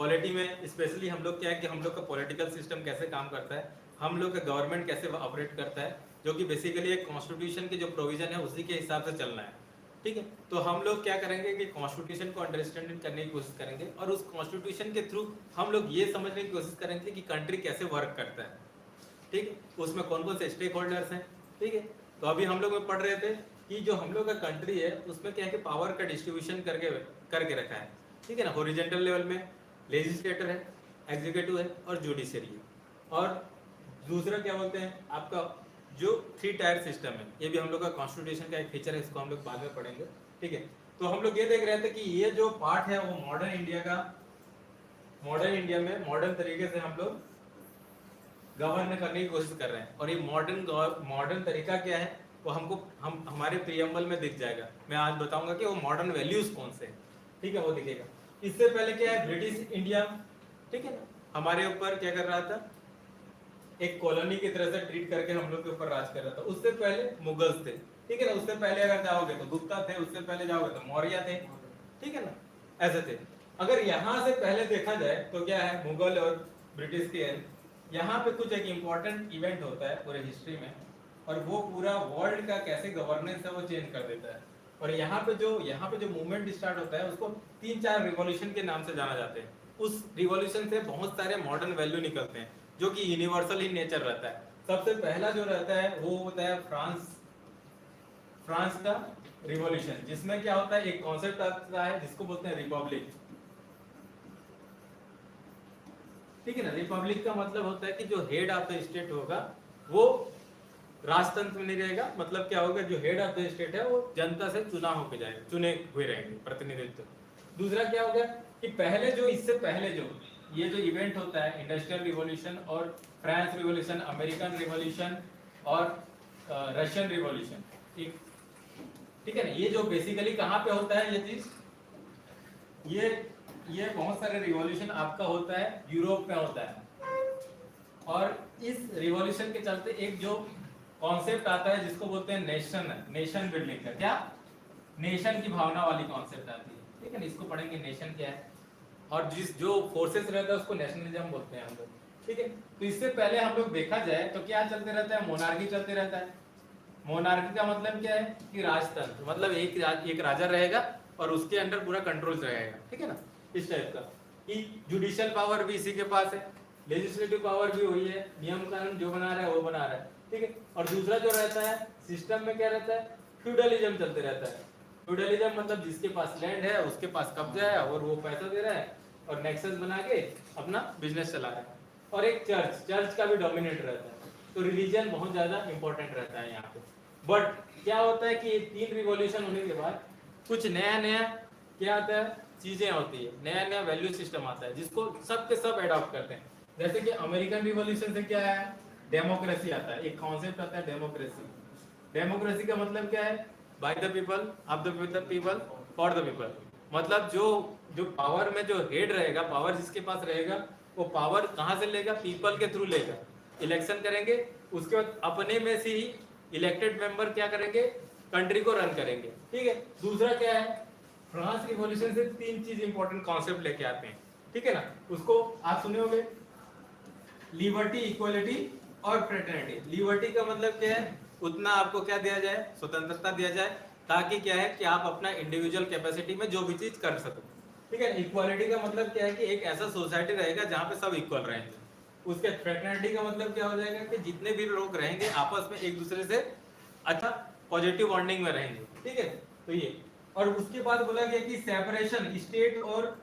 Polity में specially हम लोग क्या है कि हम लोग का पॉलिटिकल सिस्टम कैसे काम करता है, हम लोग का गवर्नमेंट कैसे ऑपरेट करता है, जो कि बेसिकली एक कॉन्स्टिट्यूशन के जो प्रोविजन है उसी के हिसाब से चलना है। ठीक है, तो हम लोग क्या करेंगे कि कॉन्स्टिट्यूशन को अंडरस्टैंडिंग करने की कोशिश करेंगे और उस कॉन्स्टिट्यूशन के थ्रू हम लोग ये समझने की कोशिश करेंगे कि कंट्री कैसे वर्क करता है। ठीक है, उसमें कौन कौन से स्टेक होल्डर्स हैं। ठीक है, तो अभी हम लोग में पढ़ रहे थे कि जो हम लोग का कंट्री है उसमें क्या है कि पावर का डिस्ट्रीब्यूशन करके रखा है। ठीक है ना, हॉरिजॉन्टल लेवल में लेजिस्लेटर है, एग्जीक्यूटिव है और जुडिशरी है। और दूसरा क्या बोलते हैं आपका जो 3 टायर सिस्टम है, ये भी हम लोग का कॉन्स्टिट्यूशन का एक फीचर है, इसको हम लोग बाद में पढ़ेंगे। ठीक है, तो हम लोग ये देख रहे थे कि ये जो पार्ट है वो मॉडर्न इंडिया में मॉडर्न तरीके से हम लोग गवर्न करने की कोशिश कर रहे हैं। और ये मॉडर्न तरीका क्या है वो हमको हमारे प्रीएम्बल में दिख जाएगा। मैं आज बताऊंगा कि वो मॉडर्न वैल्यूज कौन से हैं। ठीक है, वो दिखेगा। इससे पहले क्या है, ब्रिटिश इंडिया, ठीक है ना, हमारे ऊपर क्या कर रहा था, एक कॉलोनी की तरह से ट्रीट करके हम लोग के ऊपर राज कर रहा था। उससे पहले मुगल्स थे। ठीक है ना, उससे पहले अगर जाओगे तो गुप्ता थे, उससे पहले जाओगे तो मौर्य थे। ठीक है ना, ऐसे थे। अगर यहाँ से पहले देखा जाए तो क्या है, मुगल और ब्रिटिश के यहाँ पे कुछ एक इम्पोर्टेंट इवेंट होता है पूरे हिस्ट्री में, और वो पूरा वर्ल्ड का कैसे गवर्नेंस है वो चेंज कर देता है। और यहाँ पे जो मूवमेंट स्टार्ट होता है उसको 3-4 रिवॉल्यूशन के नाम से जाना जाते हैं। उस रिवॉल्यूशन से बहुत सारे मॉडर्न वैल्यू निकलते हैं जो कि यूनिवर्सल इन नेचर रहता है। सबसे पहला जो रहता है वो होता है फ्रांस का रिवॉल्यूशन, जिसमें क्या होता है, एक कॉन्सेप्ट आता है जिसको बोलते हैं रिपब्लिक। ठीक है ना, रिपब्लिक का मतलब होता है कि जो हेड ऑफ द स्टेट होगा वो राजतंत्र में नहीं रहेगा। मतलब क्या होगा, जो हेड ऑफ द स्टेट है वो जनता से चुना होकर जाएगा, चुने हुए रहेंगे, प्रतिनिधित्व। दूसरा क्या होगा कि इससे पहले जो ये जो इवेंट होता है, इंडस्ट्रियल रिवॉल्यूशन और फ्रेंच रिवॉल्यूशन, अमेरिकन रिवॉल्यूशन और रशियन रिवॉल्यूशन। ठीक है ना, ये जो बेसिकली कहाँ पे होता है ये चीज, ये बहुत सारे रिवॉल्यूशन आपका होता है यूरोप में होता है। और इस रिवॉल्यूशन के चलते एक जो कॉन्सेप्ट आता है जिसको बोलते हैं नेशन बिल्डिंग का, क्या नेशन की भावना वाली कॉन्सेप्ट आती है। ठीक है ना, इसको पढ़ेंगे नेशन क्या है, और जो फोर्सेस रहता है उसको नेशनलिज्म बोलते हैं हम लोग। ठीक है, तो इससे पहले हम लोग देखा जाए तो क्या चलते रहता है, मोनार्की चलते रहता है। मोनार्की का मतलब क्या है कि राजतंत्र, मतलब एक राजा रहेगा और उसके अंडर पूरा कंट्रोल रहेगा। ठीक है ना, इस टाइप का। कि जुडिशियल पावर भी इसी के पास है, लेजिस्लेटिव पावर भी वही है, नियम कानून जो बना रहा है वो बना रहा है। ठीक है, और दूसरा जो रहता है सिस्टम में क्या रहता है, फ्यूडलिज्म चलते रहता है। फ्यूडलिज्म मतलब जिसके पास लैंड है उसके पास कब्जा है और वो पैसा दे रहा है और नेक्सस बना के अपना बिजनेस चला रहा है। और एक चर्च का भी डोमिनेट रहता है। तो रिलीजन बहुत ज्यादा इंपॉर्टेंट रहता है यहाँ पे। बट क्या होता है कि 3 रिवॉल्यूशन होने के बाद कुछ नया क्या आता है, चीजें होती है, नया वैल्यू सिस्टम आता है जिसको सब के सब अडॉप्ट करते हैं। जैसे कि अमेरिकन रिवॉल्यूशन से क्या है, डेमोक्रेसी आता है, एक कॉन्सेप्ट आता है डेमोक्रेसी। डेमोक्रेसी का मतलब क्या है, by the people, of the people, for the people. मतलब जो पावर में जो हेड रहेगा, पावर जिसके पास रहेगा, वो पावर कहाँ से लेगा, पीपल के थ्रू लेगा। इलेक्शन करेंगे, उसके बाद अपने में से ही इलेक्टेड मेंबर क्या करेंगे, कंट्री को रन करेंगे। ठीक है, दूसरा क्या है, फ्रांस रिवॉल्यूशन से 3 चीज इंपॉर्टेंट कॉन्सेप्ट लेके आते हैं। ठीक है ना, उसको आप सुने होंगे, लिबर्टी, इक्वालिटी और फ्रेटर्निटी। लिबर्टी का मतलब क्या है, उतना आपको क्या दिया जाए, स्वतंत्रता दिया जाए, ताकि क्या है कि आप अपना इंडिविजुअल कैपेसिटी में जो भी चीज कर सको। ठीक है, इक्वालिटी का मतलब क्या है कि एक ऐसा सोसाइटी रहेगा जहाँ पे सब इक्वल रहेंगे। उसके फ्रेटर्निटी का मतलब क्या हो जाएगा कि जितने भी लोग रहेंगे आपस में एक दूसरे से अच्छा पॉजिटिव बॉन्डिंग में रहेंगे। ठीक है, तो ये, और उसके बाद बोला गया कि सेपरेशन, स्टेट और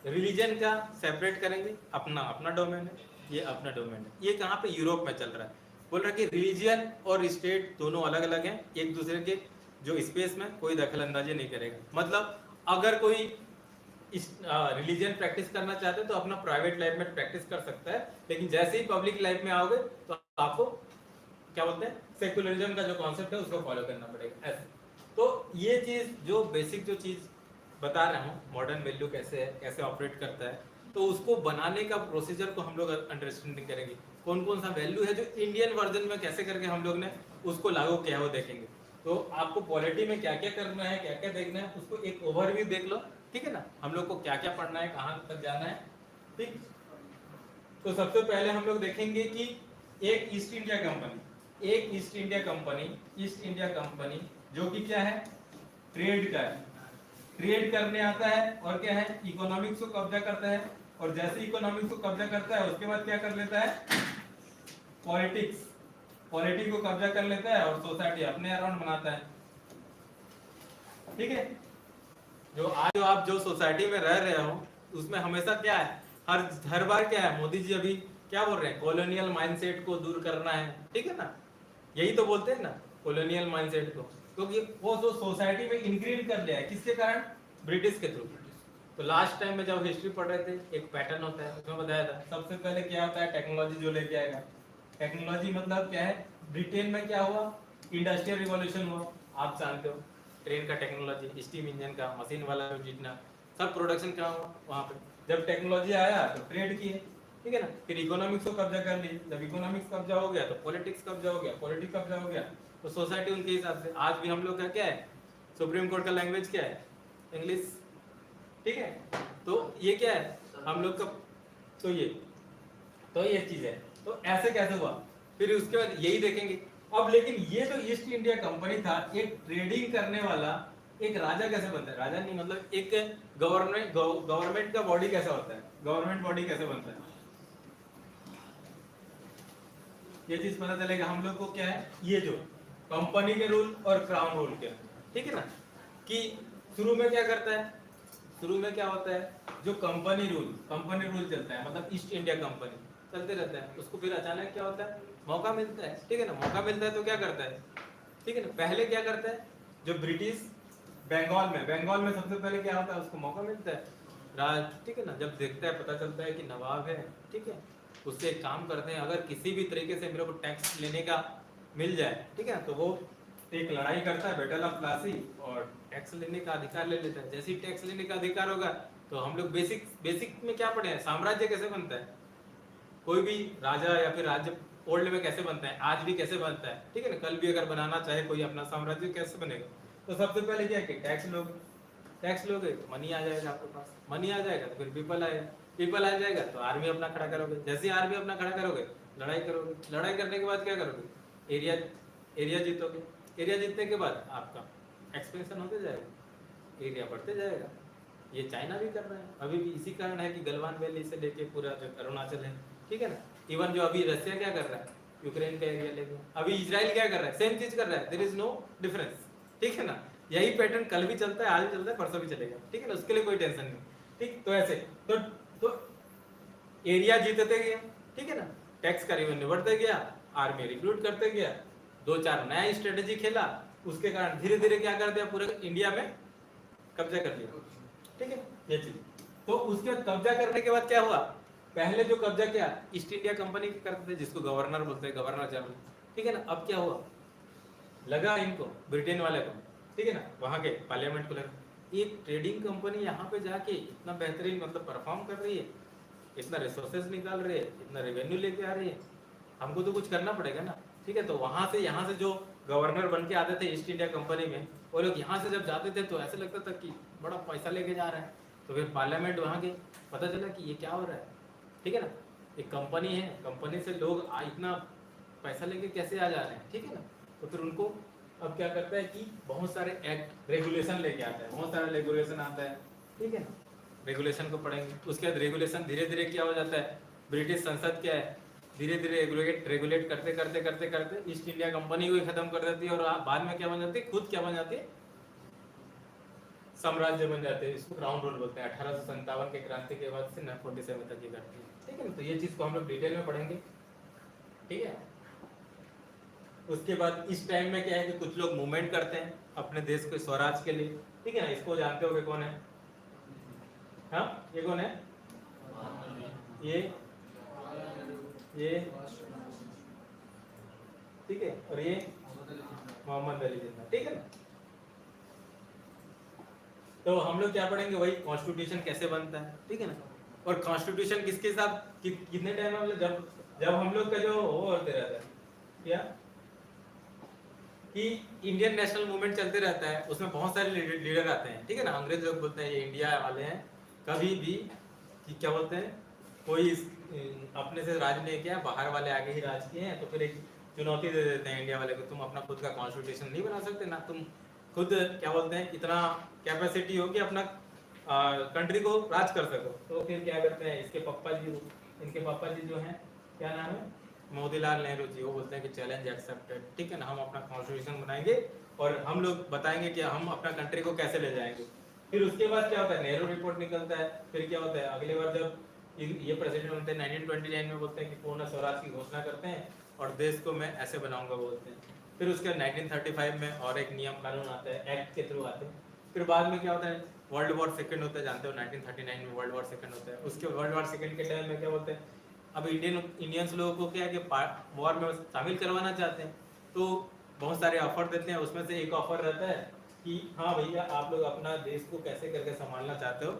रिलीजन का सेपरेट करेंगे, अपना अपना डोमेन है, ये अपना डोमेन है। ये कहाँ पे, यूरोप में चल रहा है। बोल रहा है कि रिलीजन और स्टेट दोनों अलग अलग हैं, एक दूसरे के जो स्पेस में कोई दखल अंदाजी नहीं करेगा। मतलब अगर कोई रिलीजन प्रैक्टिस करना चाहते हैं तो अपना प्राइवेट लाइफ में प्रैक्टिस कर सकता है, लेकिन जैसे ही पब्लिक लाइफ में आओगे तो आपको क्या बोलते हैं, सेकुलरिज्म का जो कॉन्सेप्ट है उसको फॉलो करना पड़ेगा। ऐसे तो ये चीज जो बेसिक जो चीज बता रहा हूँ, मॉडर्न वैल्यू कैसे है, कैसे ऑपरेट करता है, तो उसको बनाने का प्रोसीजर को हम लोग अंडरस्टैंडिंग करेंगे। कौन कौन सा वैल्यू है जो इंडियन वर्जन में कैसे करके हम लोग ने उसको लागू किया वो देखेंगे। तो आपको पॉलिटी में क्या क्या करना है, क्या क्या देखना है, उसको एक ओवरव्यू देख लो, ठीक है ना, हम लोग को क्या क्या पढ़ना है, कहाँ तक जाना है, ठीक। तो सबसे पहले हम लोग देखेंगे कि एक ईस्ट इंडिया कंपनी, एक east India company, east India company जो कि क्या है, ट्रेड का है, ट्रेड करने आता है और क्या है, इकोनॉमिक्स को कब्जा करता है, और जैसे इकोनॉमिक्स को कब्जा करता है उसके बाद क्या कर लेता है, पॉलिटिक्स, पॉलिटिक्स को कब्जा कर लेता है और सोसाइटी अपने अराउंड बनाता है, ठीक है। जो आप जो सोसाइटी में रह रहे हो उसमें हमेशा क्या है, हर बार क्या है, मोदी जी अभी क्या बोल रहे हैं, कॉलोनियल माइंडसेट को दूर करना है, ठीक है ना, यही तो बोलते हैं ना, कॉलोनियल माइंडसेट को, क्योंकि वो जो सोसाइटी में इनग्रेड कर लिया है, किसके कारण, ब्रिटिश के थ्रू। तो लास्ट टाइम में जब हिस्ट्री पढ़ रहे थे, एक पैटर्न होता है, उसमें बताया था सबसे पहले क्या होता है, टेक्नोलॉजी जो लेके आएगा, टेक्नोलॉजी मतलब क्या है, ब्रिटेन में क्या हुआ, इंडस्ट्रियल रिवॉल्यूशन हुआ, आप जानते हो, ट्रेन का टेक्नोलॉजी, स्टीम इंजन का, मशीन वाला जितना सब प्रोडक्शन क्या हुआ वहाँ पे, जब टेक्नोलॉजी आया तो ट्रेड किए, ठीक है ना, फिर इकोनॉमिक्स को कब्जा कर लिए, जब इकोनॉमिक्स कब्जा हो गया तो पॉलिटिक्स कब्जा हो गया, पॉलिटिक्स कब्जा हो गया तो सोसाइटी उनके हिसाब से, आज भी हम लोग का क्या है, सुप्रीम कोर्ट का लैंग्वेज क्या है, इंग्लिश, ठीक है। तो ये क्या है हम लोग का, तो ये चीज है, तो ऐसे कैसे हुआ, फिर उसके बाद यही देखेंगे। अब लेकिन ये जो ईस्ट इंडिया कंपनी था, एक ट्रेडिंग करने वाला एक राजा कैसे बनता है, राजा नहीं मतलब एक गवर्नमेंट का बॉडी कैसा होता है, गवर्नमेंट बॉडी कैसे बनता है, ये चीज पता चलेगा हम लोग को, क्या है ये जो कंपनी के रूल और क्राउन रूल के, ठीक है ना, कि शुरू में क्या करता है, शुरू में क्या होता है, जो कंपनी रूल चलता है, मतलब ईस्ट इंडिया कंपनी चलते रहता है, उसको फिर अचानक क्या होता है, मौका मिलता है, ठीक है ना, मौका मिलता है तो क्या करता है, ठीक है ना, पहले क्या करता है, जो ब्रिटिश बंगाल में सबसे पहले क्या होता है, उसको मौका मिलता है राज, ठीक है ना, जब देखता है पता चलता है कि नवाब है, ठीक है, उससे एक काम करते हैं, अगर किसी भी तरीके से मेरे को टैक्स लेने का मिल जाए, ठीक है, तो वो एक लड़ाई करता है, बैटल ऑफ प्लासी, और टैक्स लेने का अधिकार ले लेता है। जैसे ही टैक्स लेने का अधिकार होगा तो हम लोग बेसिक में क्या पढ़े हैं, साम्राज्य कैसे बनता है, कोई भी राजा या फिर राज्य ओल्ड में कैसे बनता है, आज भी कैसे बनता है, ठीक है ना, कल भी अगर बनाना चाहे कोई अपना साम्राज्य कैसे बनेगा, तो सबसे पहले क्या है, टैक्स लोगे तो मनी आ जाएगा आपके पास, मनी आ जाएगा तो फिर पीपल आ जाएगा तो आर्मी अपना खड़ा करोगे, जैसे आर्मी अपना खड़ा करोगे लड़ाई करोगे, लड़ाई करने के बाद क्या करोगे, एरिया जीतोगे, एरिया जीतने के बाद आपका एक्सपेंशन होते जाएगा, एरिया बढ़ते जाएगा। ये चाइना भी कर रहा है, अभी भी इसी कारण है कि गलवान वैली से लेके पूरा जो अरुणाचल है, ठीक है ना, इवन जो अभी रशिया क्या कर रहा है, यूक्रेन का एरिया लेके, अभी इजराइल क्या कर रहा है, सेम चीज कर रहा है, देयर इज नो डिफरेंस, ठीक है ना, यही पैटर्न कल भी चलता है, आज भी चलता है, परसों भी चलेगा, ठीक है ना, उसके लिए कोई टेंशन नहीं, ठीक। तो ऐसे तो एरिया जीतते गया, ठीक है ना, टैक्स का रेवेन्यू बढ़ते गया, आर्मी रिक्रूट करते गया, 2-4 नया स्ट्रेटेजी खेला, उसके कारण धीरे धीरे क्या कर दिया, पूरे इंडिया में कब्जा कर लिया, ठीक है, ये चीज। तो उसके बाद कब्जा करने के बाद क्या हुआ, पहले जो कब्जा किया ईस्ट इंडिया कंपनी के करते थे, जिसको गवर्नर बोलते हैं, गवर्नर जनरल, ठीक है ना, अब क्या हुआ, लगा इनको ब्रिटेन वाले को, ठीक है ना, वहां के पार्लियामेंट को लगा, एक ट्रेडिंग कंपनी यहाँ पे जाके इतना बेहतरीन मतलब परफॉर्म कर रही है, इतना रिसोर्सेज निकाल रही है, इतना रेवेन्यू लेके आ रही है, हमको तो कुछ करना पड़ेगा ना, ठीक है। तो यहाँ से जो गवर्नर बन के आते थे ईस्ट इंडिया कंपनी में, वो लोग यहाँ से जब जाते थे तो ऐसे लगता था कि बड़ा पैसा लेके जा रहा है, तो फिर पार्लियामेंट वहाँ के पता चला कि ये क्या हो रहा है, ठीक है ना, एक कंपनी है, कंपनी से लोग इतना पैसा लेके कैसे आ जा रहे हैं, ठीक है ना, तो फिर उनको अब क्या करता है कि बहुत सारे एक्ट रेगुलेशन लेके आता है, बहुत सारा रेगुलेशन आता है, ठीक है ना, रेगुलेशन को पढ़ेंगे, उसके बाद रेगुलेशन धीरे धीरे क्या हो जाता है, ब्रिटिश संसद क्या है, धीरे धीरे रेगुलेट करते करते करते करते ईस्ट इंडिया कंपनी को ही खत्म कर देती है, और बाद में क्या बन जाती है, खुद क्या बन जाती है, साम्राज्य बन जाते हैं, इसको क्राउन रूल बोलते हैं। 1857 के क्रांति के बाद से 47 तक ये करती है, ठीक है ना, तो ये चीज को हम लोग डिटेल में पढ़ेंगे, ठीक है। उसके बाद इस टाइम में क्या है कि कुछ लोग मूवमेंट करते हैं अपने देश के स्वराज के लिए, ठीक है ना, इसको जानते होगे कौन है, हाँ ये कौन है, ये ठीक है, और ये मोहम्मद अली जिन्ना, ठीक है ना। तो हम लोग क्या पढ़ेंगे, वही कॉन्स्टिट्यूशन कैसे बनता है, ठीक है ना, और कॉन्स्टिट्यूशन किसके साथ कितने टाइम में, जब हम लोग का जो वो होते रहता है क्या, कि इंडियन नेशनल मूवमेंट चलते रहता है, उसमें बहुत सारे लीडर आते हैं, ठीक है ना। अंग्रेज लोग बोलते हैं ये इंडिया वाले हैं, कभी भी कि क्या बोलते हैं, कोई अपने से राज नहीं किया, बाहर वाले आगे ही राज किए हैं, तो फिर एक चुनौती दे देते हैं इंडिया वाले को, तुम अपना खुद का कॉन्स्टिट्यूशन नहीं बना सकते ना, तुम खुद क्या बोलते हैं इतना कैपेसिटी हो कि अपना कंट्री को राज कर सको। तो फिर क्या करते हैं, इसके पापा जी, इनके पापा जी जो हैं, क्या नाम है, मोतीलाल नेहरू जी, वो बोलते हैं कि चैलेंज एक्सेप्टेड, ठीक है ना, हम अपना कॉन्स्टिट्यूशन बनाएंगे और हम लोग बताएंगे कि हम अपना कंट्री को कैसे ले जाएंगे। फिर उसके बाद क्या होता है, नेहरू रिपोर्ट निकलता है। फिर क्या होता है, अगली बार जब ये प्रेसिडेंट बनते हैं 1929 में, बोलते हैं कि पूर्ण स्वराज की घोषणा करते हैं और देश को मैं ऐसे बनाऊंगा बोलते हैं। फिर उसके 1935 में और एक नियम कानून आता है, एक्ट के थ्रू आते हैं। फिर बाद में क्या होता है, वर्ल्ड वॉर सेकंड होता है, जानते हो 1939 में वर्ल्ड वॉर सेकंड होता है। उसके वर्ल्ड वॉर सेकंड के टाइम में क्या बोलते हैं, अब इंडियंस लोगों को क्या है कि वॉर में शामिल करवाना चाहते हैं, तो बहुत सारे ऑफर देते हैं। उसमें से एक ऑफर रहता है कि हाँ भैया आप लोग अपना देश को कैसे करके संभालना चाहते हो,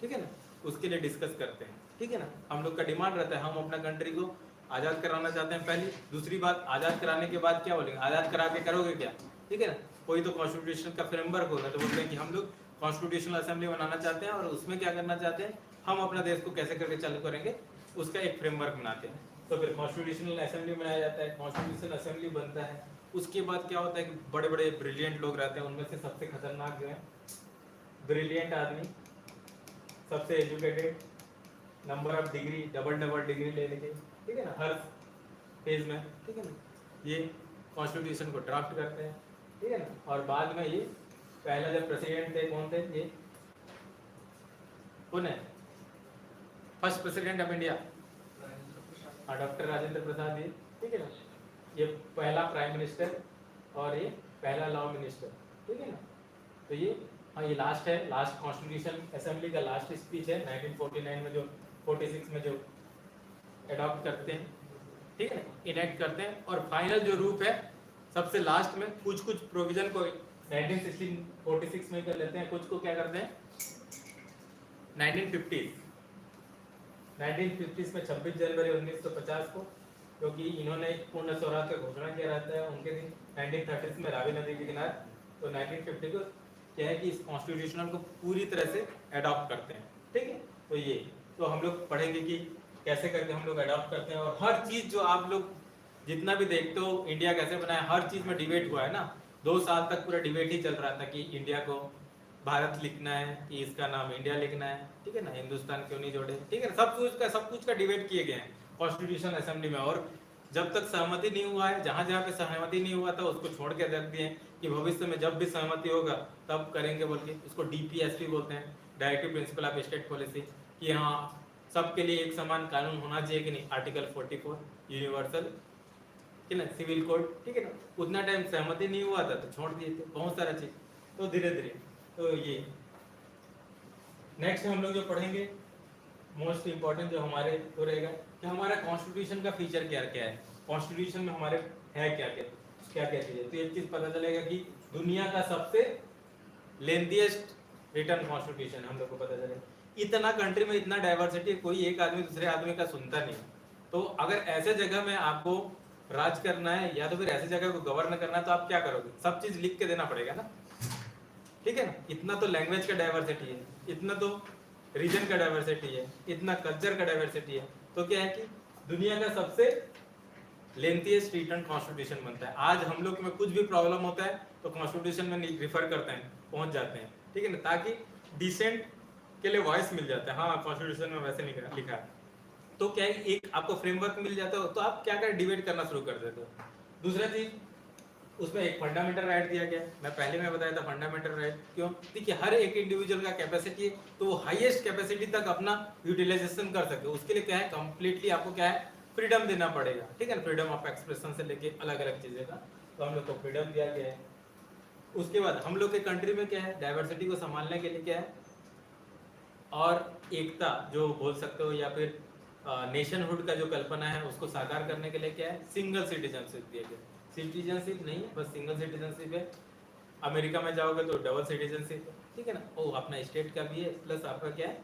ठीक है ना, उसके लिए डिस्कस करते हैं, ठीक है ना। हम लोग का डिमांड रहता है, हम अपना कंट्री को आज़ाद कराना चाहते हैं पहली। दूसरी बात, आज़ाद कराने के बाद क्या बोलेंगे, आज़ाद करा के करोगे क्या, ठीक है ना, कोई तो कॉन्स्टिट्यूशन का फ्रेमवर्क होगा, तो बोलते हैं कि हम लोग कॉन्स्टिट्यूशनल असेंबली बनाना चाहते हैं और उसमें क्या करना चाहते हैं, हम अपना देश को कैसे करके चालू करेंगे उसका एक फ्रेमवर्क बनाते हैं। तो फिर कॉन्स्टिट्यूशनल असेंबली बनाया जाता है, कॉन्स्टिट्यूशनल असेंबली बनता है। उसके बाद क्या होता है कि बड़े बड़े ब्रिलियंट लोग रहते हैं, उनमें से सबसे खतरनाक जो है, ब्रिलियंट आदमी, सबसे educated, number of degree, double degree ले लेके, ठीक है ना, हर फेज में, ठीक है ना, ये कॉन्स्टिट्यूशन को ड्राफ्ट करते हैं, ठीक है ना। और बाद में ये पहला जब प्रेसिडेंट थे, कौन थे ये, कौन है first president of India, doctor Rajendra Prasad ji, ठीक है ना, ये पहला प्राइम मिनिस्टर और ये पहला लॉ मिनिस्टर, ठीक है ना। तो ये हाँ, ये लास्ट है, लास्ट कॉन्स्टिट्यूशन असेंबली का लास्ट स्पीच है 1949 में, जो 46 में जो अडॉप्ट करते हैं, ठीक है, इनेक्ट करते हैं। और फाइनल जो रूप है सबसे लास्ट में, कुछ कुछ प्रोविजन को 1946 में कर लेते हैं, कुछ को क्या करते हैं 1950 में 26 जनवरी 1950 को, क्योंकि इन्होंने पूर्ण स्वराज का घोषणा किया रहता है उनके दिन 1930 में रावी नदी के किनारे। तो 1950 को क्या है कि इस कॉन्स्टिट्यूशनल को पूरी तरह से अडॉप्ट करते हैं, ठीक है। तो ये तो हम लोग पढ़ेंगे कि कैसे करके हम लोग अडॉप्ट करते हैं। और हर चीज़ जो आप लोग जितना भी देखते हो इंडिया कैसे बना है, हर चीज़ में डिबेट हुआ है ना, 2 साल तक पूरा डिबेट ही चल रहा था कि इंडिया को भारत लिखना है कि इसका नाम इंडिया लिखना है, ठीक है ना, हिंदुस्तान क्यों नहीं जोड़े, ठीक है ना, सब कुछ का डिबेट किए गए हैं कॉन्स्टिट्यूशन असेंबली में। और जब तक सहमति नहीं हुआ है, जहाँ जहाँ पे सहमति नहीं हुआ था उसको छोड़ के रख दिए कि भविष्य में जब भी सहमति होगा तब करेंगे बोल के। उसको DPSP बोलते हैं, directive principle of state policy, कि हाँ सबके लिए एक समान कानून होना चाहिए कि नहीं, आर्टिकल 44 यूनिवर्सल, ठीक है ना, सिविल कोड, ठीक है ना। उतना टाइम सहमति नहीं हुआ था तो छोड़ दिए थे बहुत सारा चीज, तो धीरे धीरे। तो ये नेक्स्ट हम लोग जो पढ़ेंगे मोस्ट इंपॉर्टेंट जो हमारे तो रहेगा कि हमारा कॉन्स्टिट्यूशन का फीचर क्या क्या है, कॉन्स्टिट्यूशन में हमारे है क्या क्या क्या क्या चीजें। तो एक चीज पता चलेगा कि दुनिया का सबसे लेंथीएस्ट रिटन कॉन्स्टिट्यूशन हम लोग को पता चलेगा। इतना कंट्री में इतना डाइवर्सिटी, कोई एक आदमी दूसरे आदमी का सुनता नहीं। तो अगर ऐसे जगह में आपको राज करना है या तो फिर ऐसी जगह को गवर्न करना है तो आप क्या करोगे, सब चीज लिख के देना पड़ेगा ना, ठीक है ना। इतना तो लैंग्वेज का डाइवर्सिटी है, इतना तो रीजन का डाइवर्सिटी है, इतना कल्चर का डाइवर्सिटी है। तो क्या है कि दुनिया का सबसे लेंथीएस्ट रिटन कॉन्स्टिट्यूशन बनता है। आज हम लोग में कुछ भी प्रॉब्लम होता है तो कॉन्स्टिट्यूशन में रिफर करते हैं, पहुंच जाते हैं, ठीक है ना, ताकि डिसेंट के लिए वॉइस मिल जाता है, हाँ कॉन्स्टिट्यूशन में वैसे नहीं लिखा है। तो क्या है, एक आपको फ्रेमवर्क मिल जाता हो तो आप क्या कर डिबेट करना शुरू कर देते हो। दूसरा चीज, उसमें एक फंडामेंटल राइट दिया गया, मैं पहले में बताया था फंडामेंटल राइट क्यों, देखिए हर एक इंडिविजुअल का कैपेसिटी है तो वो हाईएस्ट कैपेसिटी तक अपना यूटिलाइजेशन कर सके, उसके लिए क्या है कंप्लीटली आपको क्या है फ्रीडम देना पड़ेगा, ठीक है ना, फ्रीडम ऑफ एक्सप्रेशन से लेके अलग अलग चीजें का, तो हम लोग को फ्रीडम दिया गया है। उसके बाद हम लोग के कंट्री में क्या है, डाइवर्सिटी को संभालने के लिए क्या है, और एकता जो बोल सकते हो या फिर नेशनहुड का जो कल्पना है उसको साकार करने के लिए क्या है, सिंगल सिटीजनशिप दिया गया। सिटीजनशिप नहीं है, बस सिंगल सिटीजनशिप है। अमेरिका में जाओगे तो डबल सिटीजनशिप है, ठीक है ना, वो अपना स्टेट का भी है प्लस आपका क्या है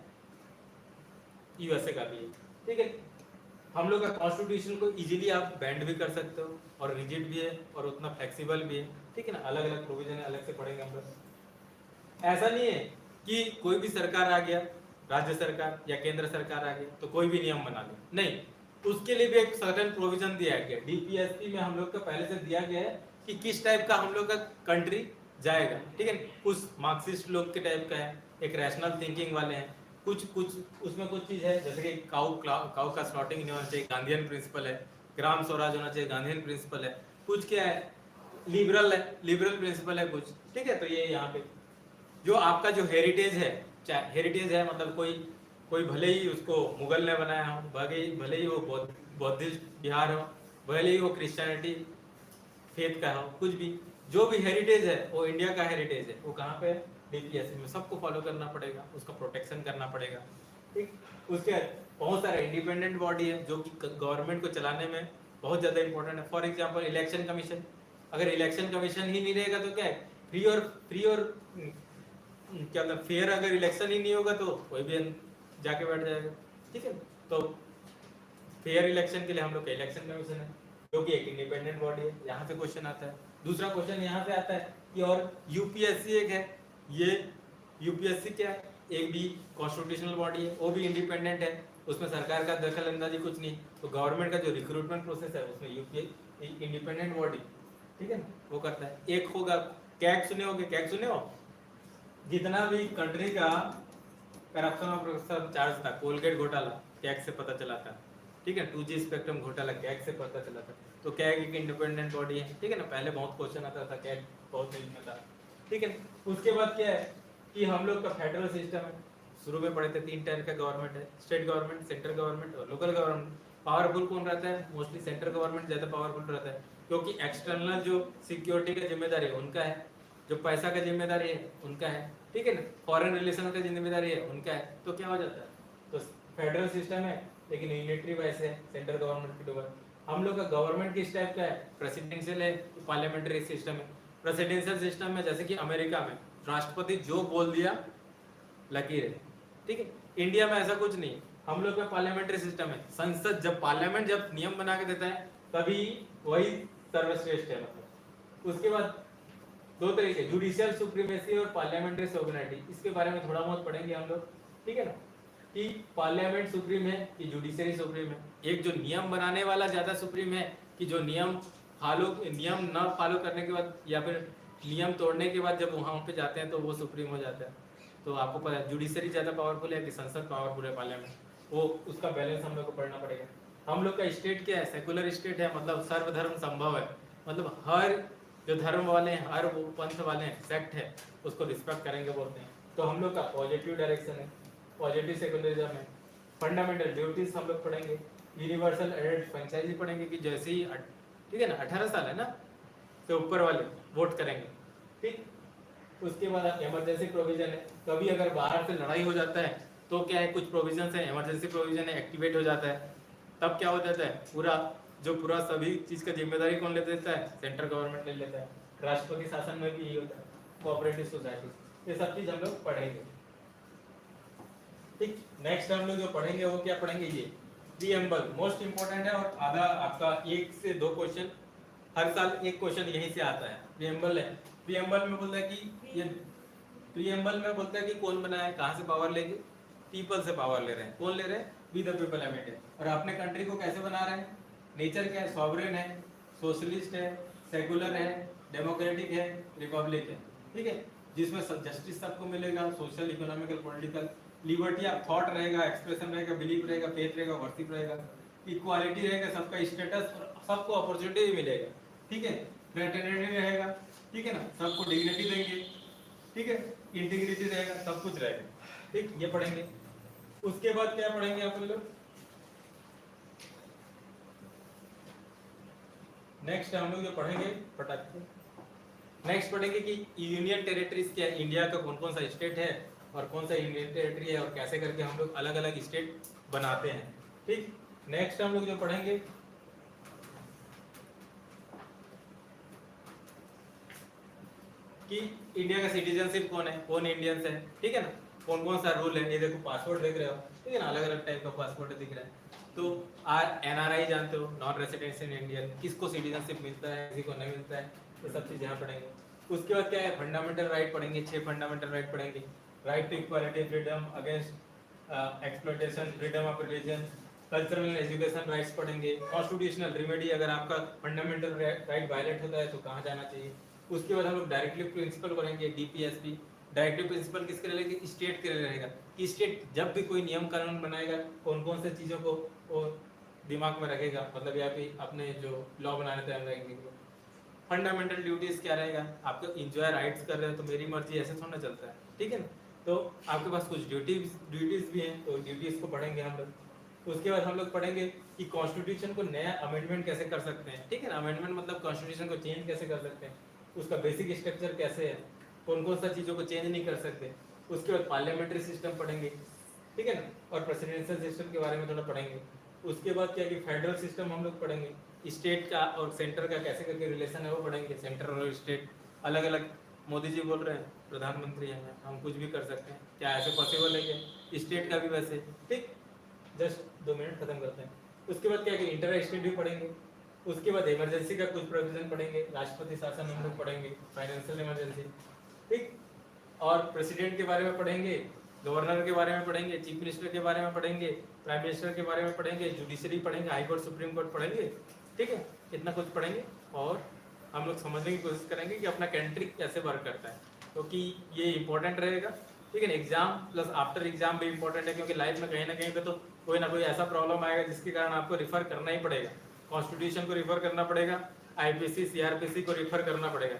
USA का भी है, ठीक है। हम लोग का कॉन्स्टिट्यूशन को इजीली आप बैंड भी कर सकते हो और रिजिड भी है और उतना फ्लेक्सिबल भी है, ठीक ठीक है ना, अलग अलग प्रोविजन है, अलग से पढ़ेंगे हम लोग। ऐसा नहीं है कि कोई भी सरकार आ गया, राज्य सरकार या केंद्र सरकार आ गया तो कोई भी नियम बना ले, नहीं, उसके लिए भी एक सर्टेन प्रोविजन दिया गया। डीपीएसपी में हम लोग का पहले से दिया गया है कि किस टाइप का हम लोग का कंट्री जाएगा, ठीक है। कुछ मार्क्सिस्ट लोग के टाइप का है, एक रैशनल थिंकिंग वाले हैं, कुछ कुछ उसमें कुछ चीज है जैसे कि काउ का स्लॉटिंग नहीं होना चाहिए, गांधीयन प्रिंसिपल है, ग्राम स्वराज होना चाहिए, गांधीयन प्रिंसिपल है, कुछ क्या है लिबरल है, लिबरल प्रिंसिपल है कुछ, ठीक है। तो ये यहाँ पे जो आपका जो हेरिटेज है, चाहे हेरिटेज है मतलब कोई कोई भले ही उसको मुगल ने बनाया हो, भले ही वो बौद्धिस्ट बिहार हो, भले ही वो क्रिश्चियनिटी फेथ का हो, कुछ भी जो भी हेरिटेज है वो इंडिया का हेरिटेज है, वो कहाँ पे है, डीपीएससी में। सबको फॉलो करना पड़ेगा, उसका प्रोटेक्शन करना पड़ेगा, ठीक। उसके बहुत सारे इंडिपेंडेंट बॉडी है जो कि गवर्नमेंट को चलाने में बहुत ज़्यादा इंपॉर्टेंट है। फॉर एग्जांपल इलेक्शन कमीशन, अगर इलेक्शन कमीशन ही नहीं रहेगा तो क्या है, फ्री और क्या मतलब फेयर, अगर इलेक्शन ही नहीं होगा तो कोई भी जाके बैठ जाएगा, ठीक है। तो फेयर इलेक्शन के लिए हम लोग का इलेक्शन कमीशन है जो कि एक इंडिपेंडेंट बॉडी है। यहाँ से क्वेश्चन आता है। दूसरा क्वेश्चन यहाँ से आता है कि और यूपीएससी एक है, ये यूपीएससी क्या है, एक भी कॉन्स्टिट्यूशनल बॉडी है, वो भी इंडिपेंडेंट है, उसमें सरकार का दखल अंदाजी कुछ नहीं। तो गवर्नमेंट का जो रिक्रूटमेंट प्रोसेस है उसमें यूपीएससी इंडिपेंडेंट बॉडी, ठीक है ना, वो करता है। एक होगा कैग, सुने होगे, कैग सुने हो, जितना भी कंट्री का करप्शन और प्रोसेस चार्ज था, कोलगेट घोटाला कैग से पता चला था, ठीक है। 2G स्पेक्ट्रम घोटाला कैग से पता चला था। तो कैग एक इंडिपेंडेंट बॉडी है, ठीक है ना। पहले बहुत क्वेश्चन आता था, कैग बहुत न्यूज में था, ठीक है। उसके बाद क्या है कि हम लोग का फेडरल सिस्टम है। शुरू में पढ़े थे 3 टाइप का गवर्नमेंट है, स्टेट गवर्नमेंट, सेंट्रल गवर्नमेंट और लोकल गवर्नमेंट। पावरफुल कौन रहता है, मोस्टली सेंट्रल गवर्नमेंट ज़्यादा पावरफुल रहता है, क्योंकि एक्सटर्नल जो सिक्योरिटी का जिम्मेदारी है उनका है, जो पैसा का जिम्मेदारी है उनका है, ठीक है ना, फॉरेन रिलेशन का जिम्मेदारी है उनका है। तो क्या हो जाता है, तो फेडरल सिस्टम है लेकिन यूनिटरी वाइज है, सेंट्रल गवर्नमेंट के ऊपर। हम लोग का गवर्नमेंट किस टाइप का है, प्रेसिडेंशियल है, पार्लियामेंट्री सिस्टम है। प्रेसिडेंशियल सिस्टम में जैसे कि अमेरिका में राष्ट्रपति जो बोल दिया लकीर है, ठीक है। इंडिया में ऐसा कुछ नहीं, हम लोग का पार्लियामेंट्री सिस्टम है। संसद जब पार्लियामेंट जब नियम बना के देता है तभी वही सर्वश्रेष्ठ है। मतलब उसके बाद 2 तरीके, जुडिशियल सुप्रीमेसी और पार्लियामेंट्री सोवरेनिटी, इसके बारे में थोड़ा बहुत पढ़ेंगे हम लोग, ठीक है ना, कि पार्लियामेंट सुप्रीम है कि जुडिशरी सुप्रीम है। एक जो नियम बनाने वाला ज्यादा सुप्रीम है कि जो नियम न फॉलो करने के बाद या फिर नियम तोड़ने के बाद जब वहां पे जाते हैं तो वो सुप्रीम हो जाता है। तो आपको पता है जुडिशरी ज्यादा पावरफुल है कि संसद पावरफुल है, पार्लियामेंट, वो उसका बैलेंस हम लोग को पढ़ना पड़ेगा। हम लोग का स्टेट क्या है, सेकुलर स्टेट है, मतलब सर्वधर्म संभव है, मतलब हर जो धर्म वाले हैं, हर वो पंथ वाले हैं, सेक्ट है, उसको रिस्पेक्ट करेंगे बोलते हैं। तो हम लोग का पॉजिटिव डायरेक्शन है, पॉजिटिव सेकुलरिज्म है। फंडामेंटल ड्यूटीज हम लोग पढ़ेंगे, यूनिवर्सल एडेड फ्रेंचाइजी पढ़ेंगे कि जैसे ही ठीक है ना 18 साल है ना से ऊपर वाले वोट करेंगे, ठीक। उसके बाद इमरजेंसी प्रोविजन है, कभी अगर बाहर से लड़ाई हो जाता है तो क्या है, कुछ प्रोविजन है, इमरजेंसी प्रोविजन है, एक्टिवेट हो जाता है, तब क्या हो जाता है, पूरा सभी चीज का जिम्मेदारी कौन ले लेता है, सेंट्रल गवर्नमेंट ले लेता है। राष्ट्रपति शासन में भी यही होता है, कोऑपरेटिव सोसाइटी, ये सब चीज हम लोग पढ़ेंगे, ठीक। नेक्स्ट हम लोग जो पढ़ेंगे वो क्या पढ़ेंगे, ये प्रीएम्बल मोस्ट इंपोर्टेंट है, और आधा आपका 1 से 2 क्वेश्चन हर साल एक क्वेश्चन यहीं से आता है। प्रीएम्बल है, प्रीएम्बल में बोलता है कि ये प्रीएम्बल में बोलता है कि कौन बनाया है, कहाँ से पावर लेंगे, पीपल से पावर ले रहे हैं। कौन ले रहे हैं, वी द पीपल एमिटेड। और अपने कंट्री को कैसे बना रहे हैं, नेचर क्या है, सॉवरेन है, सोशलिस्ट है, सेकुलर है, डेमोक्रेटिक है, रिपब्लिक है, ठीक है, जिसमें जस्टिस सबको मिलेगा, social, economical, political liberty of thought रहेगा, एक्सप्रेशन रहेगा, बिलीफ रहेगा, फेथ रहेगा, वर्शिप रहेगा, इक्वालिटी रहेगा, सबका स्टेटस और सबको अपॉर्चुनिटी भी मिलेगा, ठीक है, फ्रेटर्निटी रहेगा, ठीक है ना, सबको डिग्निटी देंगे, ठीक है, इंटीग्रिटी रहेगा, सब कुछ रहेगा, ठीक। ये पढ़ेंगे। उसके बाद क्या पढ़ेंगे आप लोग, नेक्स्ट हम लोग जो पढ़ेंगे फटाफट, नेक्स्ट पढ़ेंगे कि यूनियन टेरिटरीज क्या है, इंडिया का कौन कौन सा स्टेट है और कौन सा यूनियन टेरिटरी है और कैसे करके हम लोग अलग अलग स्टेट बनाते हैं, ठीक। नेक्स्ट हम लोग जो पढ़ेंगे कि इंडिया का सिटीजनशिप कौन है, कौन इंडियंस है, ठीक है ना, कौन कौन सा रूल है। ये देखो पासपोर्ट देख रहे हो, ठीक है ना, अलग अलग टाइप का पासपोर्ट दिख रहा है। तो एनआरआई जानते हो, नॉन रेसिडेंशियल इंडियन, किसको सिटीजनशिप मिलता है, किसी को नहीं मिलता है, ये सब चीज़ यहाँ पढ़ेंगे। उसके बाद क्या है, फंडामेंटल राइट पढ़ेंगे, 6 फंडामेंटल राइट पढ़ेंगे। Right to equality, freedom against exploitation, freedom of religion, cultural and education rights पढ़ेंगे। कॉन्स्टिट्यूशनल रेमेडी, अगर आपका फंडामेंटल राइट वायलेट होता है तो कहाँ जाना चाहिए। उसके बाद हम लोग डायरेक्टली प्रिंसिपल पढ़ेंगे, डीपीएसपी। डायरेक्टली प्रिंसिपल किसके लिए रहेगा, स्टेट के लिए रहेगा कि स्टेट जब भी कोई नियम कानून बनाएगा कौन कौन से चीज़ों को वो दिमाग में रखेगा, मतलब यहाँ पे अपने जो लॉ बनाने टाइम रहेंगे। फंडामेंटल ड्यूटीज क्या रहेगा, आपको इंजॉय राइट्स कर रहे हो तो मेरी मर्जी ऐसे थोड़ा चलता है, ठीक है ना। तो आपके पास कुछ ड्यूटीज भी हैं, तो ड्यूटीज को पढ़ेंगे हम लोग। उसके बाद हम लोग पढ़ेंगे कि कॉन्स्टिट्यूशन को नया अमेंडमेंट कैसे कर सकते हैं, ठीक है ना। अमेंडमेंट मतलब कॉन्स्टिट्यूशन को चेंज कैसे कर सकते हैं, उसका बेसिक स्ट्रक्चर कैसे है, कौन कौन सा चीज़ों को चेंज नहीं कर सकते। उसके बाद पार्लियामेंट्री सिस्टम पढ़ेंगे, ठीक है ना, और प्रेसिडेंशियल सिस्टम के बारे में थोड़ा पढ़ेंगे। उसके बाद क्या कि फेडरल सिस्टम हम लोग पढ़ेंगे, स्टेट का और सेंटर का कैसे करके रिलेशन है वो पढ़ेंगे। सेंटर और स्टेट अलग अलग, मोदी जी बोल रहे हैं प्रधानमंत्री हैं, हम कुछ भी कर सकते हैं, क्या ऐसे पॉसिबल है क्या, स्टेट का भी वैसे, ठीक। जस्ट 2 मिनट खत्म करते हैं। उसके बाद क्या कि इंटर स्टेट भी पढ़ेंगे। उसके बाद इमरजेंसी का कुछ प्रोविजन पढ़ेंगे, राष्ट्रपति शासन हम लोग पढ़ेंगे, फाइनेंशियल इमरजेंसी, ठीक। और प्रेसिडेंट के बारे में पढ़ेंगे, गवर्नर के बारे में पढ़ेंगे, चीफ मिनिस्टर के बारे में पढ़ेंगे, प्राइम मिनिस्टर के बारे में पढ़ेंगे, जुडिशरी पढ़ेंगे, हाई कोर्ट सुप्रीम कोर्ट पढ़ेंगे, ठीक है। इतना कुछ पढ़ेंगे और हम लोग समझने की कोशिश करेंगे कि अपना कंट्री कैसे वर्क करता है, क्योंकि ये इंपॉर्टेंट रहेगा, ठीक है। एग्जाम प्लस आफ्टर एग्जाम भी इंपॉर्टेंट है, क्योंकि लाइफ में कहीं ना कहीं पे तो कोई ना कोई ऐसा प्रॉब्लम आएगा जिसके कारण आपको रिफर करना ही पड़ेगा। कॉन्स्टिट्यूशन को रिफर करना पड़ेगा, आईपीसी सीआरपीसी को रिफर करना पड़ेगा,